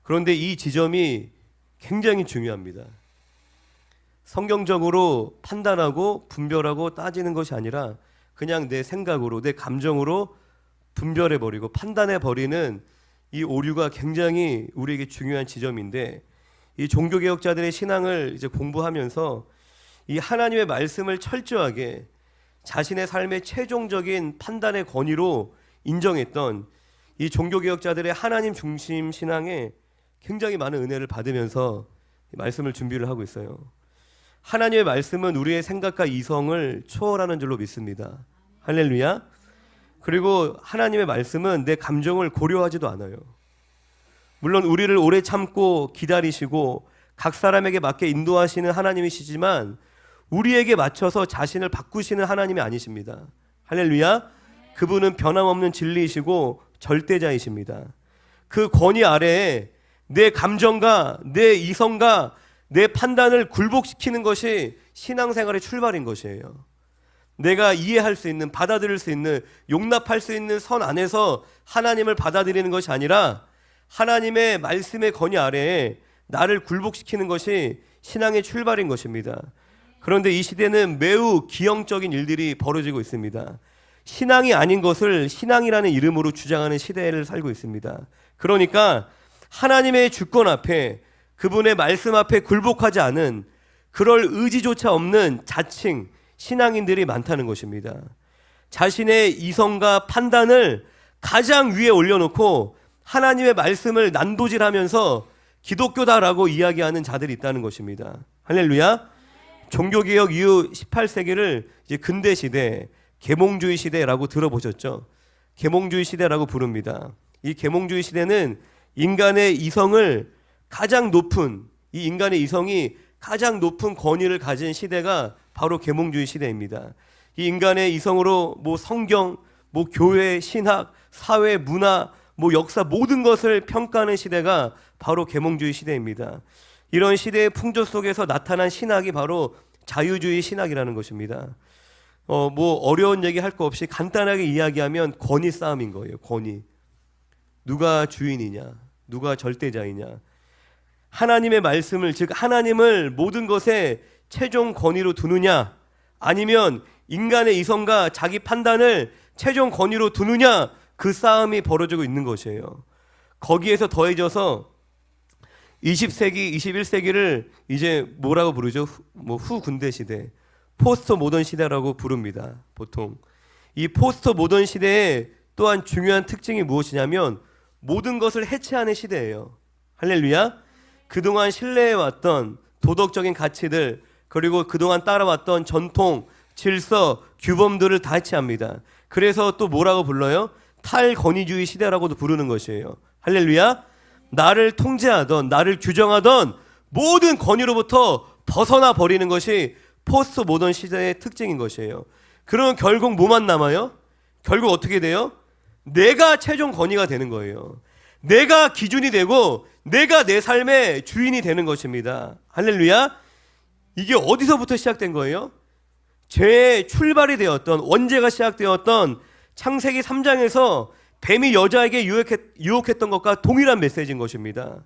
그런데 이 지점이 굉장히 중요합니다. 성경적으로 판단하고 분별하고 따지는 것이 아니라 그냥 내 생각으로, 내 감정으로 분별해버리고 판단해버리는 이 오류가 굉장히 우리에게 중요한 지점인데, 이 종교개혁자들의 신앙을 이제 공부하면서 이 하나님의 말씀을 철저하게 자신의 삶의 최종적인 판단의 권위로 인정했던 이 종교개혁자들의 하나님 중심 신앙에 굉장히 많은 은혜를 받으면서 말씀을 준비를 하고 있어요. 하나님의 말씀은 우리의 생각과 이성을 초월하는 줄로 믿습니다. 할렐루야. 그리고 하나님의 말씀은 내 감정을 고려하지도 않아요. 물론 우리를 오래 참고 기다리시고 각 사람에게 맞게 인도하시는 하나님이시지만 우리에게 맞춰서 자신을 바꾸시는 하나님이 아니십니다. 할렐루야. 그분은 변함없는 진리이시고 절대자이십니다. 그 권위 아래에 내 감정과 내 이성과 내 판단을 굴복시키는 것이 신앙생활의 출발인 것이에요. 내가 이해할 수 있는, 받아들일 수 있는, 용납할 수 있는 선 안에서 하나님을 받아들이는 것이 아니라 하나님의 말씀의 권위 아래에 나를 굴복시키는 것이 신앙의 출발인 것입니다. 그런데 이 시대는 매우 기형적인 일들이 벌어지고 있습니다. 신앙이 아닌 것을 신앙이라는 이름으로 주장하는 시대를 살고 있습니다. 그러니까 하나님의 주권 앞에, 그분의 말씀 앞에 굴복하지 않은, 그럴 의지조차 없는 자칭 신앙인들이 많다는 것입니다. 자신의 이성과 판단을 가장 위에 올려놓고 하나님의 말씀을 난도질하면서 기독교다라고 이야기하는 자들이 있다는 것입니다. 할렐루야. 종교개혁 이후 18세기를 이제 근대 시대, 계몽주의 시대라고 들어보셨죠? 계몽주의 시대라고 부릅니다. 이 계몽주의 시대는 인간의 이성을 가장 높은, 이 인간의 이성이 가장 높은 권위를 가진 시대가 바로 계몽주의 시대입니다. 이 인간의 이성으로 뭐 성경, 뭐 교회, 신학, 사회, 문화, 뭐 역사 모든 것을 평가하는 시대가 바로 계몽주의 시대입니다. 이런 시대의 풍조 속에서 나타난 신학이 바로 자유주의 신학이라는 것입니다. 뭐 어려운 얘기 할 거 없이 간단하게 이야기하면 권위 싸움인 거예요. 권위. 누가 주인이냐, 누가 절대자이냐. 하나님의 말씀을, 즉 하나님을 모든 것에 최종 권위로 두느냐, 아니면 인간의 이성과 자기 판단을 최종 권위로 두느냐, 그 싸움이 벌어지고 있는 것이에요. 거기에서 더해져서 20세기, 21세기를 이제 뭐라고 부르죠? 뭐 후근대 시대, 포스트 모던 시대라고 부릅니다. 보통 이 포스트 모던 시대에 또한 중요한 특징이 무엇이냐면 모든 것을 해체하는 시대예요. 할렐루야. 그동안 신뢰해왔던 도덕적인 가치들, 그리고 그동안 따라왔던 전통, 질서, 규범들을 다 해체합니다. 그래서 또 뭐라고 불러요? 탈권위주의 시대라고도 부르는 것이에요. 할렐루야. 나를 통제하던, 나를 규정하던 모든 권위로부터 벗어나 버리는 것이 포스트 모던 시대의 특징인 것이에요. 그러면 결국 뭐만 남아요? 결국 어떻게 돼요? 내가 최종 권위가 되는 거예요. 내가 기준이 되고 내가 내 삶의 주인이 되는 것입니다. 할렐루야. 이게 어디서부터 시작된 거예요? 죄의 출발이 되었던, 원죄가 시작되었던 창세기 3장에서 뱀이 여자에게 유혹했던 것과 동일한 메시지인 것입니다.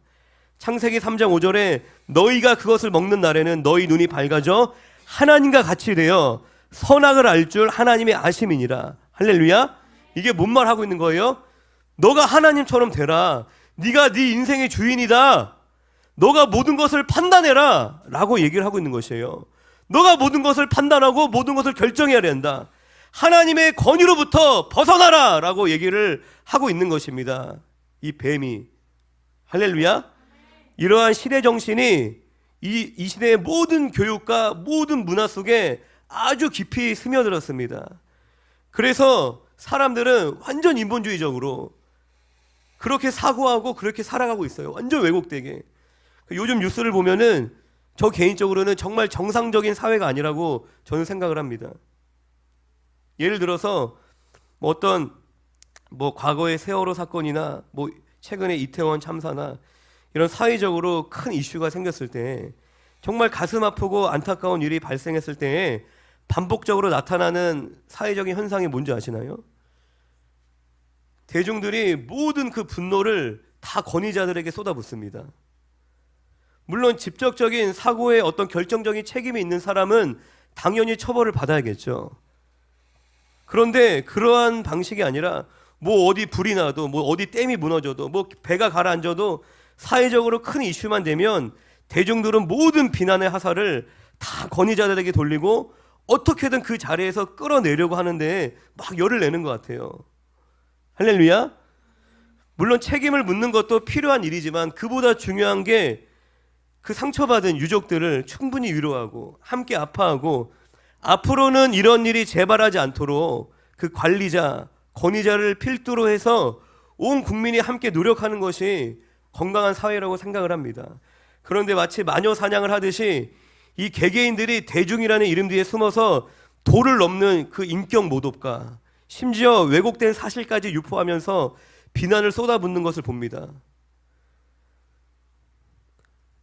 창세기 3장 5절에 너희가 그것을 먹는 날에는 너희 눈이 밝아져 하나님과 같이 되어 선악을 알 줄 하나님의 아심이니라. 할렐루야. 이게 뭔 말 하고 있는 거예요? 너가 하나님처럼 되라. 네가 네 인생의 주인이다. 너가 모든 것을 판단해라 라고 얘기를 하고 있는 것이에요. 너가 모든 것을 판단하고 모든 것을 결정해야 된다. 하나님의 권위로부터 벗어나라 라고 얘기를 하고 있는 것입니다. 이 뱀이. 할렐루야. 이러한 시대 정신이 이 시대의 모든 교육과 모든 문화 속에 아주 깊이 스며들었습니다. 그래서 사람들은 완전 인본주의적으로 그렇게 사고하고 그렇게 살아가고 있어요. 완전 왜곡되게. 요즘 뉴스를 보면은 저 개인적으로는 정말 정상적인 사회가 아니라고 저는 생각을 합니다. 예를 들어서 뭐 어떤 과거의 세월호 사건이나 뭐 최근에 이태원 참사나 이런 사회적으로 큰 이슈가 생겼을 때 정말 가슴 아프고 안타까운 일이 발생했을 때 반복적으로 나타나는 사회적인 현상이 뭔지 아시나요? 대중들이 모든 그 분노를 다 권위자들에게 쏟아붓습니다. 물론 직접적인 사고에 어떤 결정적인 책임이 있는 사람은 당연히 처벌을 받아야겠죠. 그런데 그러한 방식이 아니라 뭐 어디 불이 나도 뭐 어디 댐이 무너져도 뭐 배가 가라앉아도 사회적으로 큰 이슈만 되면 대중들은 모든 비난의 화살을 다 권위자들에게 돌리고 어떻게든 그 자리에서 끌어내려고 하는데 막 열을 내는 것 같아요. 할렐루야. 물론 책임을 묻는 것도 필요한 일이지만 그보다 중요한 게 그 상처받은 유족들을 충분히 위로하고 함께 아파하고 앞으로는 이런 일이 재발하지 않도록 그 관리자, 권위자를 필두로 해서 온 국민이 함께 노력하는 것이 건강한 사회라고 생각을 합니다. 그런데 마치 마녀 사냥을 하듯이 이 개개인들이 대중이라는 이름 뒤에 숨어서 도를 넘는 그 인격 모독과 심지어 왜곡된 사실까지 유포하면서 비난을 쏟아붓는 것을 봅니다.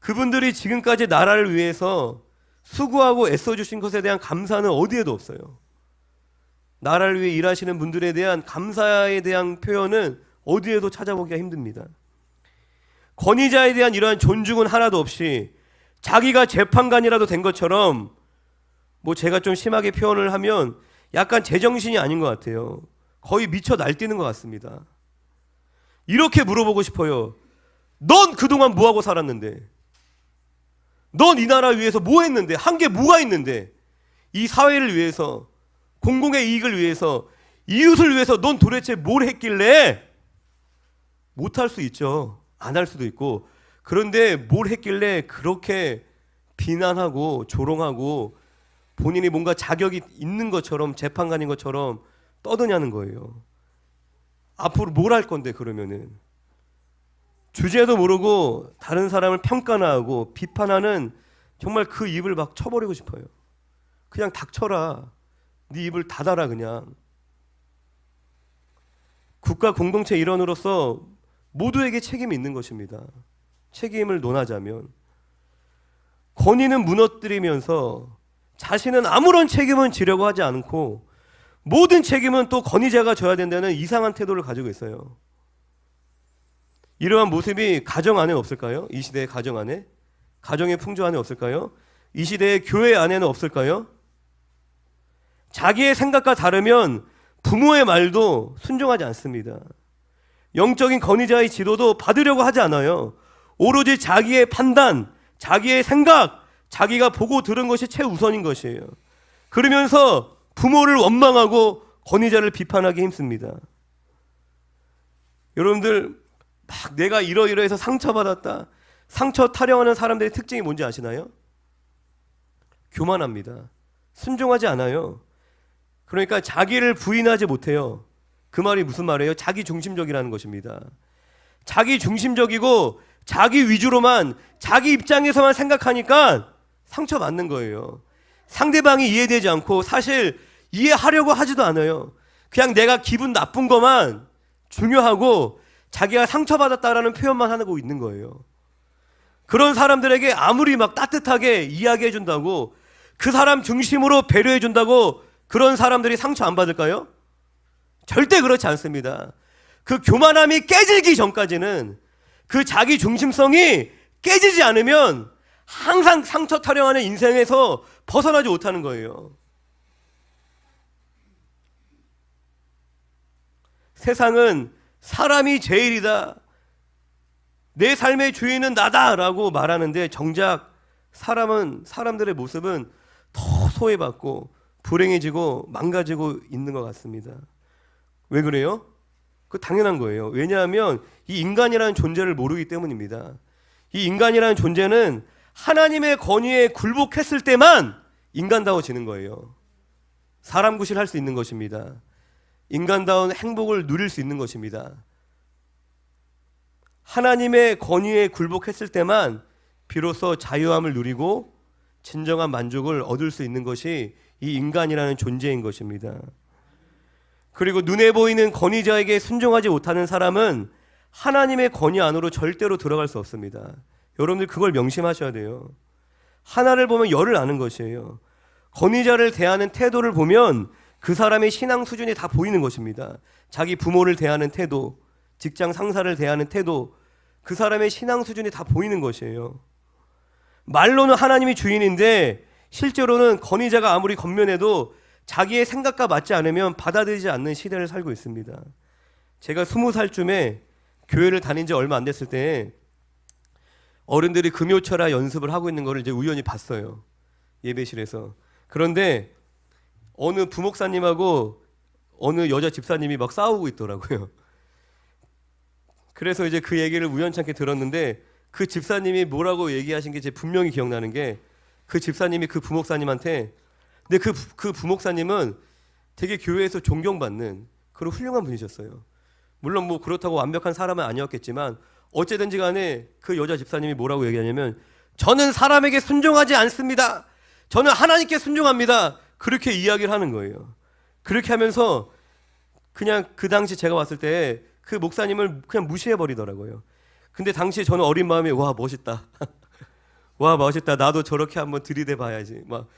그분들이 지금까지 나라를 위해서 수고하고 애써주신 것에 대한 감사는 어디에도 없어요. 나라를 위해 일하시는 분들에 대한 감사에 대한 표현은 어디에도 찾아보기가 힘듭니다. 권위자에 대한 이러한 존중은 하나도 없이 자기가 재판관이라도 된 것처럼 뭐 제가 좀 심하게 표현을 하면 약간 제정신이 아닌 것 같아요. 거의 미쳐 날뛰는 것 같습니다. 이렇게 물어보고 싶어요. 넌 그동안 뭐하고 살았는데? 넌 이 나라 위해서 뭐 했는데? 한 게 뭐가 있는데? 이 사회를 위해서, 공공의 이익을 위해서, 이웃을 위해서 넌 도대체 뭘 했길래? 못할 수 있죠. 안 할 수도 있고. 그런데 뭘 했길래 그렇게 비난하고 조롱하고 본인이 뭔가 자격이 있는 것처럼 재판관인 것처럼 떠드냐는 거예요. 앞으로 뭘 할 건데 그러면은. 주제도 모르고 다른 사람을 평가나 하고 비판하는 정말 그 입을 막 쳐버리고 싶어요. 그냥 닥쳐라. 네 입을 닫아라 그냥. 국가 공동체 일원으로서 모두에게 책임이 있는 것입니다. 책임을 논하자면 권위는 무너뜨리면서 자신은 아무런 책임은 지려고 하지 않고 모든 책임은 또 권위자가 져야 된다는 이상한 태도를 가지고 있어요. 이러한 모습이 가정 안에 없을까요? 이 시대의 가정 안에? 가정의 풍조 안에 없을까요? 이 시대의 교회 안에는 없을까요? 자기의 생각과 다르면 부모의 말도 순종하지 않습니다. 영적인 권위자의 지도도 받으려고 하지 않아요. 오로지 자기의 판단, 자기의 생각, 자기가 보고 들은 것이 최우선인 것이에요. 그러면서 부모를 원망하고 권위자를 비판하기 힘씁니다. 여러분들 막 내가 이러이러해서 상처받았다. 상처 타령하는 사람들의 특징이 뭔지 아시나요? 교만합니다. 순종하지 않아요. 그러니까 자기를 부인하지 못해요. 그 말이 무슨 말이에요? 자기 중심적이라는 것입니다. 자기 중심적이고 자기 위주로만 자기 입장에서만 생각하니까 상처받는 거예요. 상대방이 이해되지 않고 사실 이해하려고 하지도 않아요. 그냥 내가 기분 나쁜 것만 중요하고 자기가 상처받았다라는 표현만 하고 있는 거예요. 그런 사람들에게 아무리 막 따뜻하게 이야기해 준다고 그 사람 중심으로 배려해 준다고 그런 사람들이 상처 안 받을까요? 절대 그렇지 않습니다. 그 교만함이 깨지기 전까지는 그 자기 중심성이 깨지지 않으면 항상 상처 타령하는 인생에서 벗어나지 못하는 거예요. 세상은 사람이 제일이다. 내 삶의 주인은 나다라고 말하는데 정작 사람들의 모습은 더 소외받고 불행해지고 망가지고 있는 것 같습니다. 왜 그래요? 그 당연한 거예요. 왜냐하면 이 인간이라는 존재를 모르기 때문입니다. 이 인간이라는 존재는 하나님의 권위에 굴복했을 때만 인간다워지는 거예요. 사람 구실할 수 있는 것입니다. 인간다운 행복을 누릴 수 있는 것입니다. 하나님의 권위에 굴복했을 때만 비로소 자유함을 누리고 진정한 만족을 얻을 수 있는 것이 이 인간이라는 존재인 것입니다. 그리고 눈에 보이는 권위자에게 순종하지 못하는 사람은 하나님의 권위 안으로 절대로 들어갈 수 없습니다. 여러분들 그걸 명심하셔야 돼요. 하나를 보면 열을 아는 것이에요. 권위자를 대하는 태도를 보면 그 사람의 신앙 수준이 다 보이는 것입니다. 자기 부모를 대하는 태도, 직장 상사를 대하는 태도, 그 사람의 신앙 수준이 다 보이는 것이에요. 말로는 하나님이 주인인데 실제로는 건의자가 아무리 권면해도 자기의 생각과 맞지 않으면 받아들이지 않는 시대를 살고 있습니다. 제가 20살쯤에 교회를 다닌 지 얼마 안 됐을 때 어른들이 금요철야 연습을 하고 있는 거를 이제 우연히 봤어요. 예배실에서. 그런데 어느 부목사님하고 어느 여자 집사님이 막 싸우고 있더라고요. 그래서 이제 그 얘기를 우연찮게 들었는데 그 집사님이 뭐라고 얘기하신 게 제 분명히 기억나는 게 그 집사님이 그 부목사님한테 근데 그 부목사님은 되게 교회에서 존경받는 그런 훌륭한 분이셨어요. 물론 뭐 그렇다고 완벽한 사람은 아니었겠지만 어쨌든지 간에 그 여자 집사님이 뭐라고 얘기하냐면 저는 사람에게 순종하지 않습니다. 저는 하나님께 순종합니다. 그렇게 이야기를 하는 거예요. 그렇게 하면서 그냥 그 당시 제가 봤을 때 그 목사님을 그냥 무시해버리더라고요. 근데 당시에 저는 어린 마음에 와 멋있다. 와 멋있다. 나도 저렇게 한번 들이대 봐야지. 막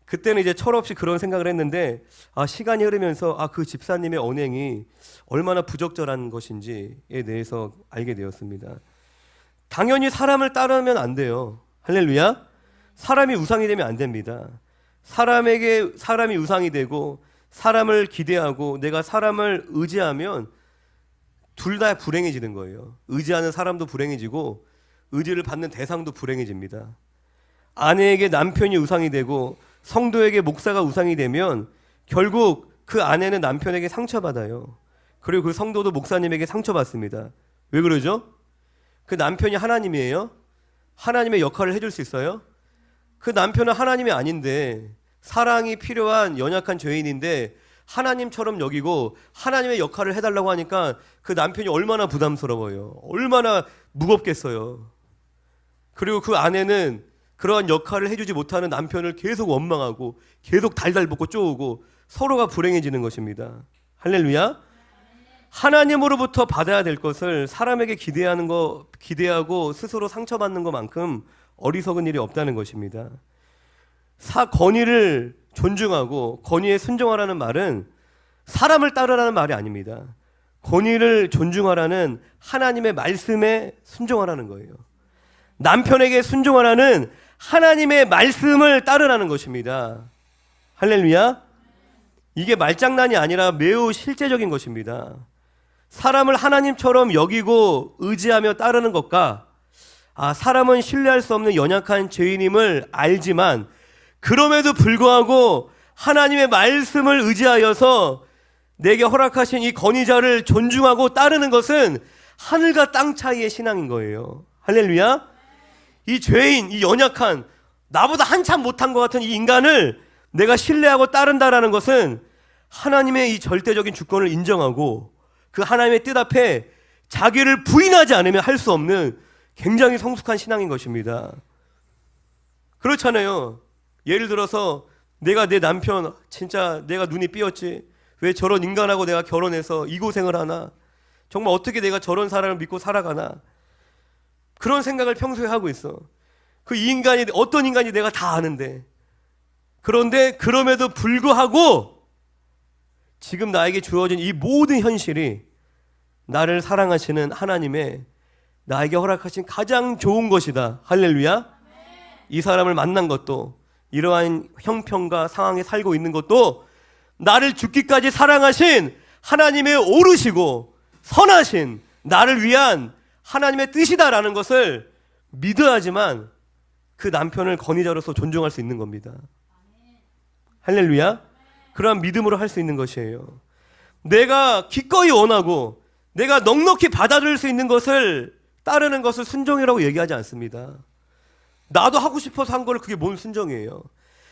그때는 이제 철없이 그런 생각을 했는데 시간이 흐르면서 그 집사님의 언행이 얼마나 부적절한 것인지에 대해서 알게 되었습니다. 당연히 사람을 따르면 안 돼요. 할렐루야. 사람이 우상이 되면 안 됩니다. 사람에게 사람이 우상이 되고 사람을 기대하고 내가 사람을 의지하면 둘 다 불행해지는 거예요. 의지하는 사람도 불행해지고 의지를 받는 대상도 불행해집니다. 아내에게 남편이 우상이 되고 성도에게 목사가 우상이 되면 결국 그 아내는 남편에게 상처받아요. 그리고 그 성도도 목사님에게 상처받습니다. 왜 그러죠? 그 남편이 하나님이에요? 하나님의 역할을 해줄 수 있어요? 그 남편은 하나님이 아닌데 사랑이 필요한 연약한 죄인인데 하나님처럼 여기고 하나님의 역할을 해달라고 하니까 그 남편이 얼마나 부담스러워요. 얼마나 무겁겠어요. 그리고 그 아내는 그러한 역할을 해주지 못하는 남편을 계속 원망하고 계속 달달볶고 쪼우고 서로가 불행해지는 것입니다. 할렐루야. 하나님으로부터 받아야 될 것을 사람에게 기대하고 스스로 상처받는 것만큼 어리석은 일이 없다는 것입니다. 권위를 존중하고 권위에 순종하라는 말은 사람을 따르라는 말이 아닙니다. 권위를 존중하라는 하나님의 말씀에 순종하라는 거예요. 남편에게 순종하라는 하나님의 말씀을 따르라는 것입니다. 할렐루야. 이게 말장난이 아니라 매우 실제적인 것입니다. 사람을 하나님처럼 여기고 의지하며 따르는 것과 사람은 신뢰할 수 없는 연약한 죄인임을 알지만 그럼에도 불구하고 하나님의 말씀을 의지하여서 내게 허락하신 이 권위자를 존중하고 따르는 것은 하늘과 땅 차이의 신앙인 거예요. 할렐루야. 이 죄인, 이 연약한 나보다 한참 못한 것 같은 이 인간을 내가 신뢰하고 따른다라는 것은 하나님의 이 절대적인 주권을 인정하고 그 하나님의 뜻 앞에 자기를 부인하지 않으면 할 수 없는 굉장히 성숙한 신앙인 것입니다. 그렇잖아요. 예를 들어서 내가 내 남편 진짜 내가 눈이 삐었지. 왜 저런 인간하고 내가 결혼해서 이 고생을 하나. 정말 어떻게 내가 저런 사람을 믿고 살아가나. 그런 생각을 평소에 하고 있어. 그 인간이 어떤 인간이 내가 다 아는데. 그런데 그럼에도 불구하고 지금 나에게 주어진 이 모든 현실이 나를 사랑하시는 하나님의 나에게 허락하신 가장 좋은 것이다. 할렐루야. 이 사람을 만난 것도 이러한 형편과 상황에 살고 있는 것도 나를 죽기까지 사랑하신 하나님의 오르시고 선하신 나를 위한 하나님의 뜻이다라는 것을 믿어야지만 그 남편을 권위자로서 존중할 수 있는 겁니다. 할렐루야. 그러한 믿음으로 할 수 있는 것이에요. 내가 기꺼이 원하고 내가 넉넉히 받아들일 수 있는 것을 따르는 것을 순종이라고 얘기하지 않습니다. 나도 하고 싶어서 한 거를 그게 뭔 순종이에요.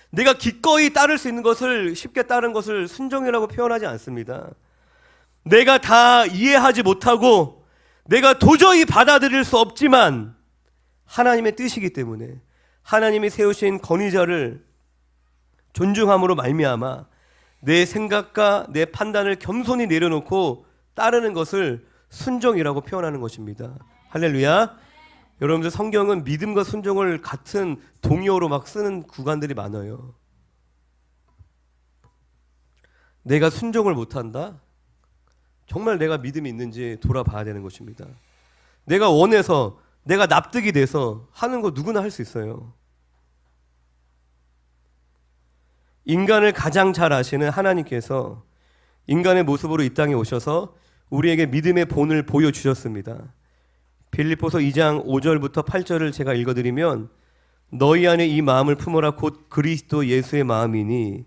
내가 기꺼이 따를 수 있는 것을 쉽게 따른 것을 순종이라고 표현하지 않습니다. 내가 다 이해하지 못하고 내가 도저히 받아들일 수 없지만 하나님의 뜻이기 때문에 하나님이 세우신 권위자를 존중함으로 말미암아 내 생각과 내 판단을 겸손히 내려놓고 따르는 것을 순종이라고 표현하는 것입니다. 할렐루야. 여러분들 성경은 믿음과 순종을 같은 동의어로 막 쓰는 구간들이 많아요. 내가 순종을 못한다? 정말 내가 믿음이 있는지 돌아봐야 되는 것입니다. 내가 원해서, 내가 납득이 돼서 하는 거 누구나 할 수 있어요. 인간을 가장 잘 아시는 하나님께서 인간의 모습으로 이 땅에 오셔서 우리에게 믿음의 본을 보여주셨습니다. 빌립보서 2장 5절부터 8절을 제가 읽어드리면, 너희 안에 이 마음을 품어라 곧 그리스도 예수의 마음이니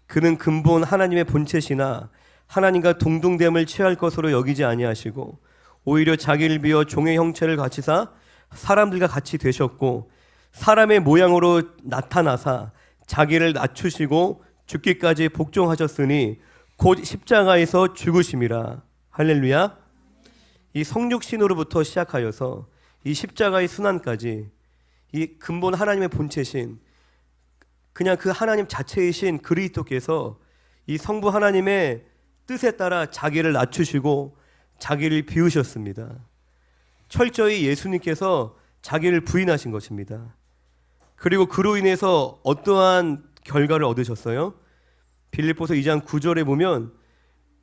그는 근본 하나님의 본체시나 하나님과 동등됨을 취할 것으로 여기지 아니하시고 오히려 자기를 비워 종의 형체를 갖추사 사람들과 같이 되셨고 사람의 모양으로 나타나사 자기를 낮추시고 죽기까지 복종하셨으니 곧 십자가에서 죽으심이라. 할렐루야. 이 성육신으로부터 시작하여서 이 십자가의 순환까지 이 근본 하나님의 본체신, 그냥 그 하나님 자체이신 그리스도께서 이 성부 하나님의 뜻에 따라 자기를 낮추시고 자기를 비우셨습니다. 철저히 예수님께서 자기를 부인하신 것입니다. 그리고 그로 인해서 어떠한 결과를 얻으셨어요? 빌립보서 2장 9절에 보면,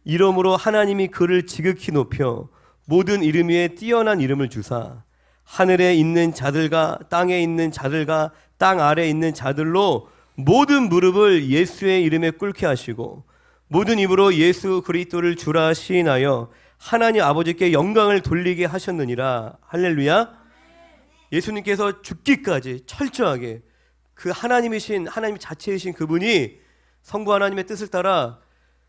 이러므로 하나님이 그를 지극히 높여 모든 이름 위에 뛰어난 이름을 주사 하늘에 있는 자들과 땅에 있는 자들과 땅 아래에 있는 자들로 모든 무릎을 예수의 이름에 꿇게 하시고 모든 입으로 예수 그리스도를 주라 시인하여 하나님 아버지께 영광을 돌리게 하셨느니라. 할렐루야. 예수님께서 죽기까지 철저하게 그 하나님이신, 하나님 자체이신 그분이 성부 하나님의 뜻을 따라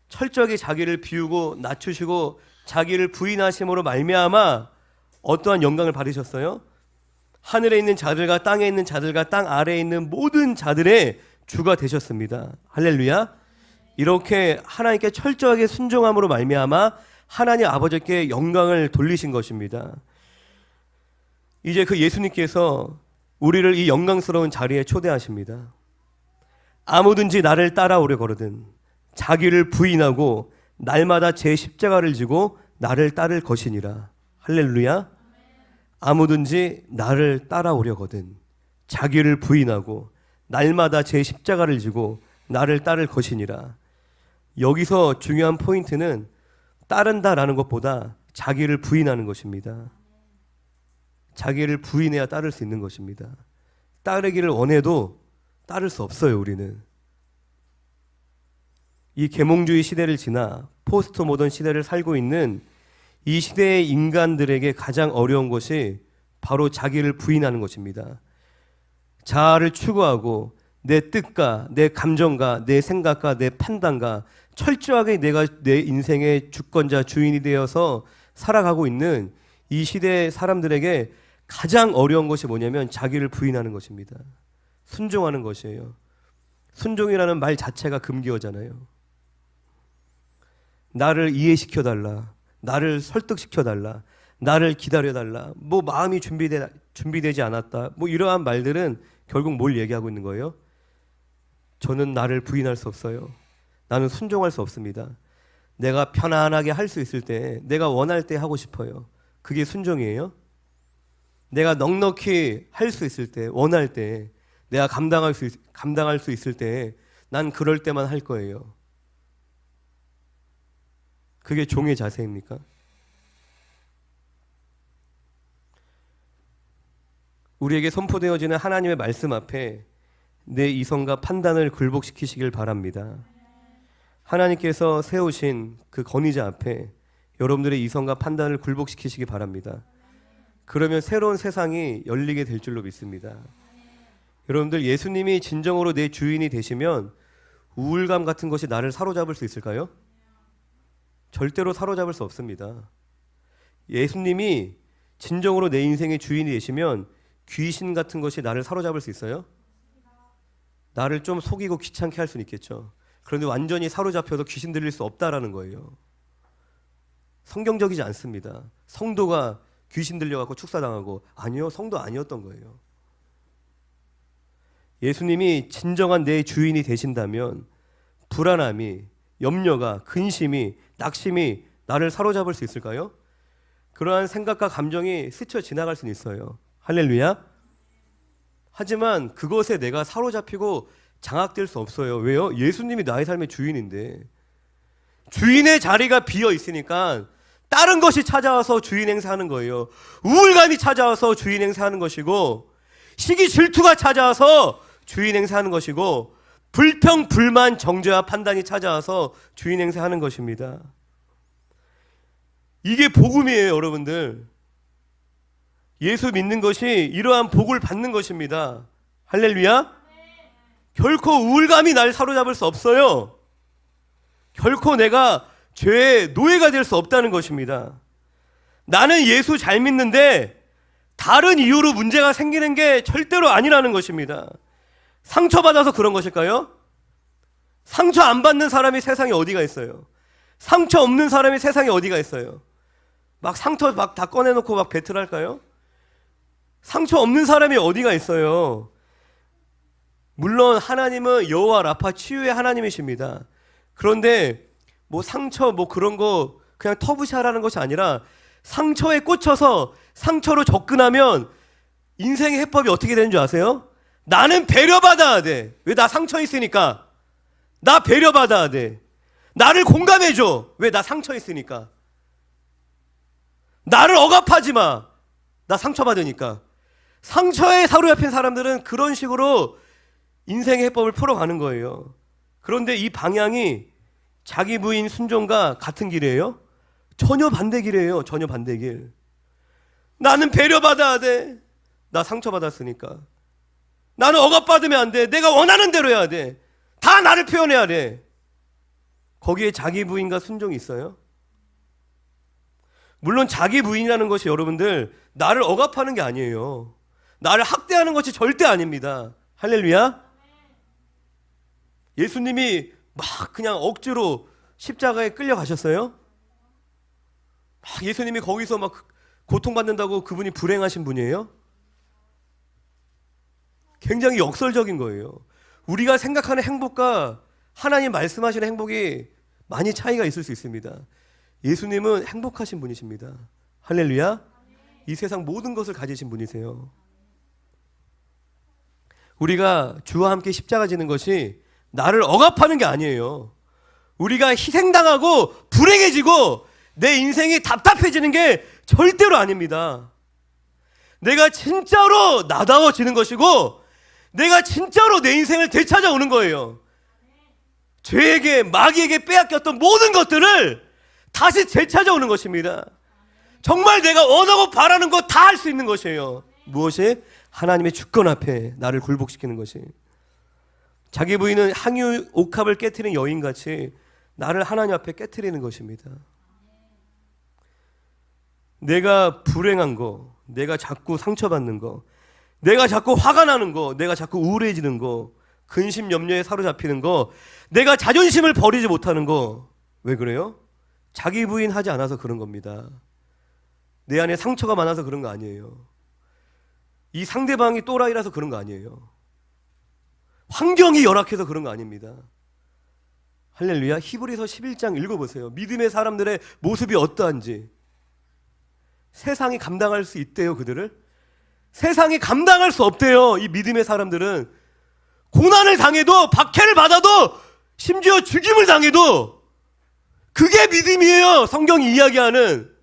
철저하게 자기를 비우고 낮추시고 자기를 부인하심으로 말미암아 어떠한 영광을 받으셨어요? 하늘에 있는 자들과 땅에 있는 자들과 땅 아래에 있는 모든 자들의 주가 되셨습니다. 할렐루야. 이렇게 하나님께 철저하게 순종함으로 말미암아 하나님 아버지께 영광을 돌리신 것입니다. 이제 그 예수님께서 우리를 이 영광스러운 자리에 초대하십니다. 아무든지 나를 따라오려 거르든 자기를 부인하고 날마다 제 십자가를 지고 나를 따를 것이니라. 할렐루야. 아무든지 나를 따라오려거든 자기를 부인하고 날마다 제 십자가를 지고 나를 따를 것이니라. 여기서 중요한 포인트는 따른다라는 것보다 자기를 부인하는 것입니다. 자기를 부인해야 따를 수 있는 것입니다. 따르기를 원해도 따를 수 없어요. 우리는 이 계몽주의 시대를 지나 포스트 모던 시대를 살고 있는 이 시대의 인간들에게 가장 어려운 것이 바로 자기를 부인하는 것입니다. 자아를 추구하고 내 뜻과 내 감정과 내 생각과 내 판단과 철저하게 내가 내 인생의 주권자 주인이 되어서 살아가고 있는 이 시대의 사람들에게 가장 어려운 것이 뭐냐면 자기를 부인하는 것입니다. 순종하는 것이에요. 순종이라는 말 자체가 금기어잖아요. 나를 이해시켜달라, 나를 설득시켜달라, 나를 기다려달라, 뭐 마음이 준비되지 않았다, 뭐 이러한 말들은 결국 뭘 얘기하고 있는 거예요? 저는 나를 부인할 수 없어요. 나는 순종할 수 없습니다. 내가 편안하게 할 수 있을 때, 내가 원할 때 하고 싶어요. 그게 순종이에요? 내가 넉넉히 할 수 있을 때, 원할 때, 내가 감당할 수 있을 때, 난 그럴 때만 할 거예요. 그게 종의 자세입니까? 우리에게 선포되어지는 하나님의 말씀 앞에 내 이성과 판단을 굴복시키시길 바랍니다. 하나님께서 세우신 그 권위자 앞에 여러분들의 이성과 판단을 굴복시키시기 바랍니다. 그러면 새로운 세상이 열리게 될 줄로 믿습니다. 여러분들, 예수님이 진정으로 내 주인이 되시면 우울감 같은 것이 나를 사로잡을 수 있을까요? 절대로 사로잡을 수 없습니다. 예수님이 진정으로 내 인생의 주인이 되시면 귀신 같은 것이 나를 사로잡을 수 있어요? 나를 좀 속이고 귀찮게 할 수는 있겠죠. 그런데 완전히 사로잡혀서 귀신 들릴 수 없다라는 거예요. 성경적이지 않습니다. 성도가 귀신 들려갖고 축사당하고, 아니요, 성도 아니었던 거예요. 예수님이 진정한 내 주인이 되신다면 불안함이, 염려가, 근심이, 낙심이 나를 사로잡을 수 있을까요? 그러한 생각과 감정이 스쳐 지나갈 수는 있어요. 할렐루야. 하지만 그것에 내가 사로잡히고 장악될 수 없어요. 왜요? 예수님이 나의 삶의 주인인데. 주인의 자리가 비어 있으니까 다른 것이 찾아와서 주인 행세하는 거예요. 우울감이 찾아와서 주인 행세하는 것이고, 시기 질투가 찾아와서 주인 행세하는 것이고, 불평, 불만, 정죄와 판단이 찾아와서 주인 행세하는 것입니다. 이게 복음이에요, 여러분들. 예수 믿는 것이 이러한 복을 받는 것입니다. 할렐루야. 결코 우울감이 날 사로잡을 수 없어요. 결코 내가 죄의 노예가 될 수 없다는 것입니다. 나는 예수 잘 믿는데 다른 이유로 문제가 생기는 게 절대로 아니라는 것입니다. 상처받아서 그런 것일까요? 상처 안 받는 사람이 세상에 어디가 있어요? 상처 없는 사람이 세상에 어디가 있어요? 막 상처 막 다 꺼내놓고 막 배틀할까요? 상처 없는 사람이 어디가 있어요? 물론 하나님은 여호와 라파 치유의 하나님이십니다. 그런데 뭐 상처 뭐 그런 거 그냥 터부시하라는 것이 아니라 상처에 꽂혀서 상처로 접근하면 인생의 해법이 어떻게 되는 줄 아세요? 나는 배려받아야 돼. 왜? 나 상처 있으니까. 나 배려받아야 돼. 나를 공감해줘. 왜? 나 상처 있으니까. 나를 억압하지 마. 나 상처받으니까. 상처에 사로잡힌 사람들은 그런 식으로 인생의 해법을 풀어가는 거예요. 그런데 이 방향이 자기 부인 순종과 같은 길이에요? 전혀 반대 길이에요. 전혀 반대 길. 나는 배려받아야 돼. 나 상처받았으니까. 나는 억압받으면 안 돼. 내가 원하는 대로 해야 돼. 다 나를 표현해야 돼. 거기에 자기 부인과 순종이 있어요? 물론 자기 부인이라는 것이 여러분들 나를 억압하는 게 아니에요. 나를 학대하는 것이 절대 아닙니다. 할렐루야. 예수님이 막 그냥 억지로 십자가에 끌려가셨어요? 막 예수님이 거기서 막 고통받는다고 그분이 불행하신 분이에요? 굉장히 역설적인 거예요. 우리가 생각하는 행복과 하나님 말씀하시는 행복이 많이 차이가 있을 수 있습니다. 예수님은 행복하신 분이십니다. 할렐루야. 이 세상 모든 것을 가지신 분이세요. 우리가 주와 함께 십자가 지는 것이 나를 억압하는 게 아니에요. 우리가 희생당하고 불행해지고 내 인생이 답답해지는 게 절대로 아닙니다. 내가 진짜로 나다워지는 것이고 내가 진짜로 내 인생을 되찾아오는 거예요. 죄에게 마귀에게 빼앗겼던 모든 것들을 다시 되찾아오는 것입니다. 정말 내가 원하고 바라는 것 다 할 수 있는 것이에요. 무엇이? 하나님의 주권 앞에 나를 굴복시키는 것이. 자기 부인은 항유 옥합을 깨트린 여인같이 나를 하나님 앞에 깨트리는 것입니다. 내가 불행한 거, 내가 자꾸 상처받는 거, 내가 자꾸 화가 나는 거, 내가 자꾸 우울해지는 거, 근심 염려에 사로잡히는 거, 내가 자존심을 버리지 못하는 거, 왜 그래요? 자기 부인하지 않아서 그런 겁니다. 내 안에 상처가 많아서 그런 거 아니에요. 이 상대방이 또라이라서 그런 거 아니에요. 환경이 열악해서 그런 거 아닙니다. 할렐루야. 히브리서 11장 읽어보세요. 믿음의 사람들의 모습이 어떠한지. 세상이 감당할 수 있대요, 그들을. 세상이 감당할 수 없대요. 이 믿음의 사람들은 고난을 당해도, 박해를 받아도, 심지어 죽임을 당해도 그게 믿음이에요. 성경이 이야기하는.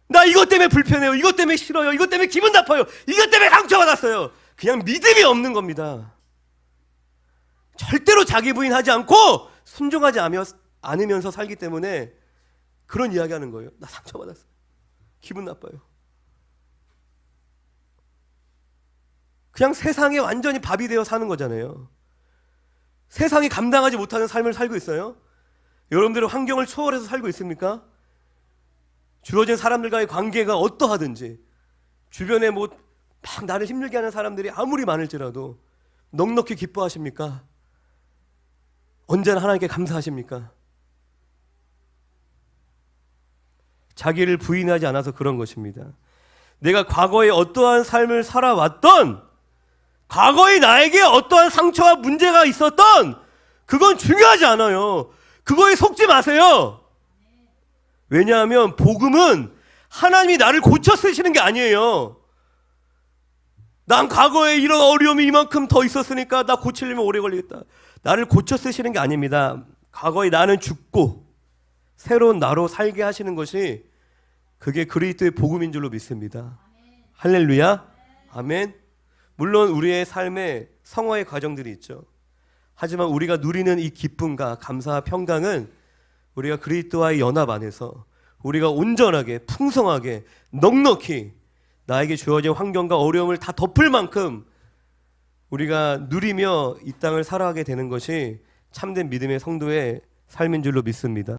나 이것 때문에 불편해요. 이것 때문에 싫어요. 이것 때문에 기분 나빠요. 이것 때문에 상처받았어요. 그냥 믿음이 없는 겁니다. 절대로 자기 부인하지 않고 순종하지 않으면서 살기 때문에 그런 이야기하는 거예요. 나 상처받았어요. 기분 나빠요. 그냥 세상에 완전히 밥이 되어 사는 거잖아요. 세상이 감당하지 못하는 삶을 살고 있어요. 여러분들은 환경을 초월해서 살고 있습니까? 주어진 사람들과의 관계가 어떠하든지 주변에 뭐 막 나를 힘들게 하는 사람들이 아무리 많을지라도 넉넉히 기뻐하십니까? 언제나 하나님께 감사하십니까? 자기를 부인하지 않아서 그런 것입니다. 내가 과거에 어떠한 삶을 살아왔던, 과거에 나에게 어떠한 상처와 문제가 있었던, 그건 중요하지 않아요. 그거에 속지 마세요. 왜냐하면 복음은 하나님이 나를 고쳐 쓰시는 게 아니에요. 난 과거에 이런 어려움이 이만큼 더 있었으니까 나 고치려면 오래 걸리겠다. 나를 고쳐 쓰시는 게 아닙니다. 과거에 나는 죽고 새로운 나로 살게 하시는 것이 그게 그리스도의 복음인 줄로 믿습니다. 할렐루야. 아멘. 물론 우리의 삶에 성화의 과정들이 있죠. 하지만 우리가 누리는 이 기쁨과 감사와 평강은 우리가 그리스도와의 연합 안에서 우리가 온전하게 풍성하게 넉넉히 나에게 주어진 환경과 어려움을 다 덮을 만큼 우리가 누리며 이 땅을 살아가게 되는 것이 참된 믿음의 성도의 삶인 줄로 믿습니다.